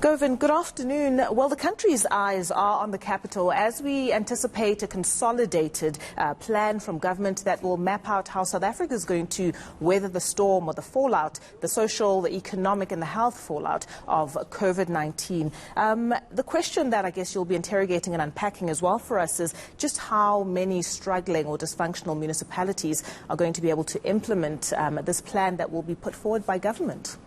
Govind, good afternoon. Well, the country's eyes are on the capital as we anticipate a consolidated plan from government that will map out how South Africa is going to weather the storm or the fallout, the social, the economic and the health fallout of COVID-19. The question that I guess you'll be interrogating and unpacking as well for us is just how many struggling or dysfunctional municipalities are going to be able to implement this plan that will be put forward by government.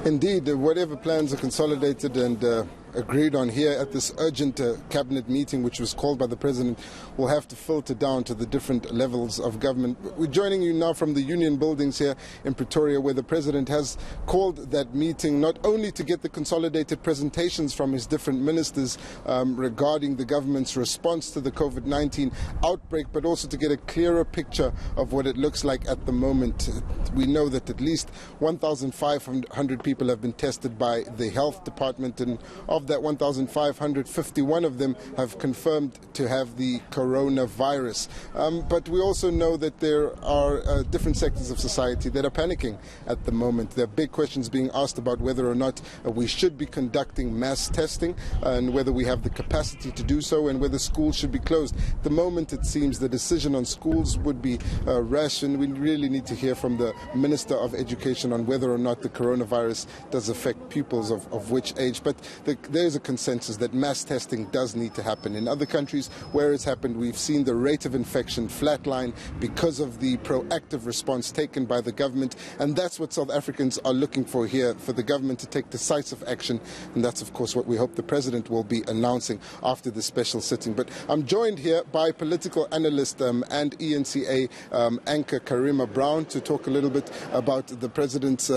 Indeed, whatever plans are consolidated and agreed on here at this urgent cabinet meeting, which was called by the President, will have to filter down to the different levels of government. We're joining you now from the Union Buildings here in Pretoria, where the President has called that meeting not only to get the consolidated presentations from his different ministers regarding the government's response to the COVID-19 outbreak, but also to get a clearer picture of what it looks like at the moment. We know that at least 1,500 people have been tested by the health department, and of that 1,551 of them have confirmed to have the coronavirus. But we also know that there are different sectors of society that are panicking at the moment. There are big questions being asked about whether or not we should be conducting mass testing and whether we have the capacity to do so, and whether schools should be closed. At the moment, it seems the decision on schools would be rash, and we really need to hear from the Minister of Education on whether or not the coronavirus does affect pupils of which age. But there is a consensus that mass testing does need to happen. In other countries where it's happened, we've seen the rate of infection flatline because of the proactive response taken by the government, and that's what South Africans are looking for here, for the government to take decisive action, and that's of course what we hope the President will be announcing after the special sitting. But I'm joined here by political analyst and ENCA anchor Karima Brown to talk a little bit about the President's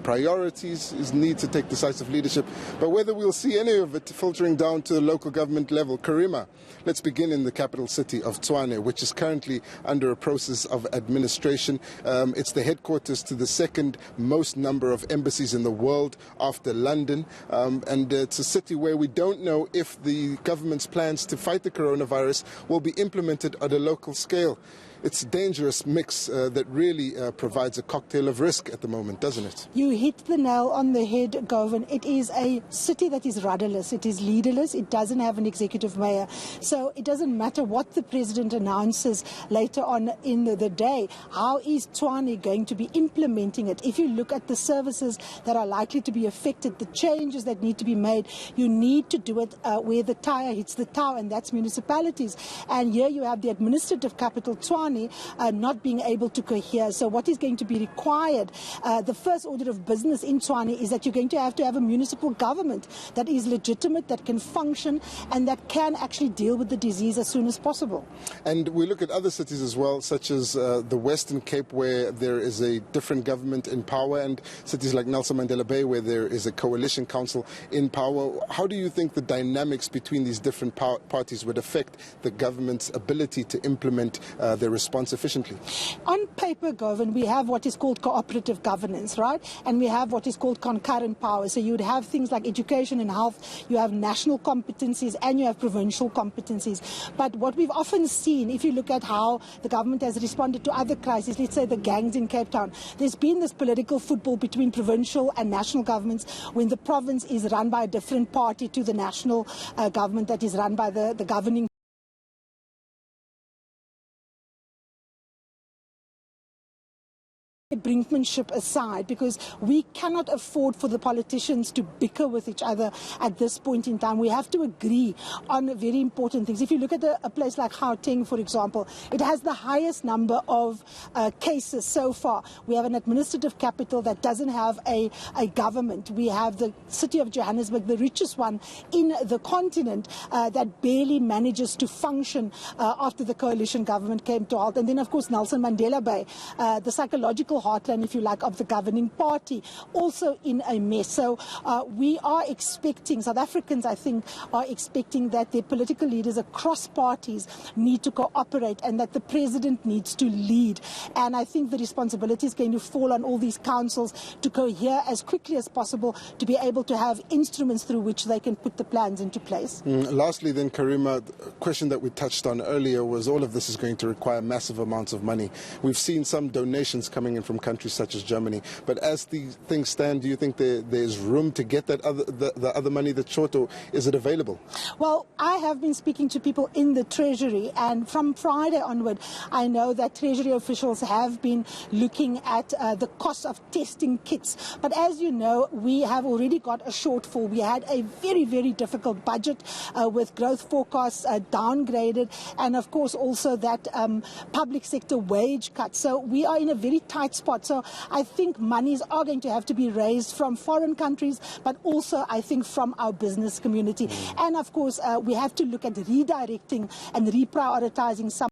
priorities, his need to take decisive leadership, but whether we'll see any of it filtering down to the local government level. Karima, let's begin in the capital city of Tshwane, which is currently under a process of administration. It's the headquarters to the second most number of embassies in the world after London, and it's a city where we don't know if the government's plans to fight the coronavirus will be implemented at a local scale. It's a dangerous mix that really provides a cocktail of risk at the moment, doesn't it? You hit the nail on the head, Govan. It is a city that is rudderless, it is leaderless, it doesn't have an executive mayor. So it doesn't matter what the President announces later on in the day. How is Tshwane going to be implementing it? If you look at the services that are likely to be affected, the changes that need to be made, you need to do it where the tire hits the tower, and that's municipalities. And here you have the administrative capital, Tshwane, not being able to cohere. So what is going to be required? The first order of business in Tshwane is that you're going to have a municipal government that is legitimate, that can function, and that can actually deal with the disease as soon as possible. And we look at other cities as well, such as the Western Cape, where there is a different government in power, and cities like Nelson Mandela Bay, where there is a coalition council in power. How do you think the dynamics between these different parties would affect the government's ability to implement their response efficiently? On paper, Govan, we have what is called cooperative governance, right? And we have what is called concurrent power. So you would have things like education and health, you have national competencies, and you have provincial competencies. But what we've often seen, if you look at how the government has responded to other crises, let's say the gangs in Cape Town, there's been this political football between provincial and national governments when the province is run by a different party to the national government that is run by the governing brinkmanship aside, because we cannot afford for the politicians to bicker with each other at this point in time. We have to agree on very important things. If you look at a place like Gauteng, for example, it has the highest number of cases so far. We have an administrative capital that doesn't have a government. We have the city of Johannesburg, the richest one in the continent, that barely manages to function after the coalition government came to halt. And then, of course, Nelson Mandela Bay, the psychological heartland, if you like, of the governing party, also in a mess. So we are expecting, South Africans, I think, are expecting that their political leaders across parties need to cooperate and that the President needs to lead. And I think the responsibility is going to fall on all these councils to cohere as quickly as possible to be able to have instruments through which they can put the plans into place. Lastly then, Karima, the question that we touched on earlier was all of this is going to require massive amounts of money. We've seen some donations coming in from from countries such as Germany. But as these things stand, do you think there's room to get that the other money that's short, or is it available? Well, I have been speaking to people in the Treasury, and from Friday onward, I know that Treasury officials have been looking at the cost of testing kits. But as you know, we have already got a shortfall. We had a very, very difficult budget with growth forecasts downgraded, and of course also that public sector wage cut. So we are in a very tight spot. So I think monies are going to have to be raised from foreign countries, but also I think from our business community. And of course, we have to look at redirecting and reprioritizing some